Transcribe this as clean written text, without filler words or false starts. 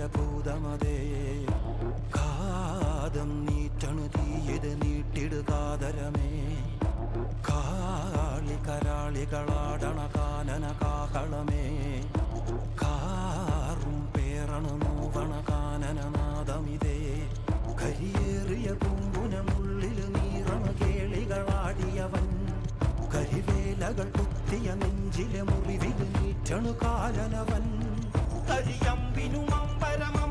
ഭൂതമതേ കാതം നീറ്റണു തീയത് നീട്ടിടുകാതരമേ കാളി കരാളികളാടണ കാനന കാഹളമേ കാറും പേറണു നോവണ കാനനനാദമിതേ കരിയേറിയ പൂമ്പുനമുള്ളിൽ നീറണ കേളികളാടിയവൻ കരിവേലകൾ കുത്തിയ നെഞ്ചിലെ മുറിവിൽ നീറ്റണു കാലനവൻ കരിയമ്പിനും അമ്പരമം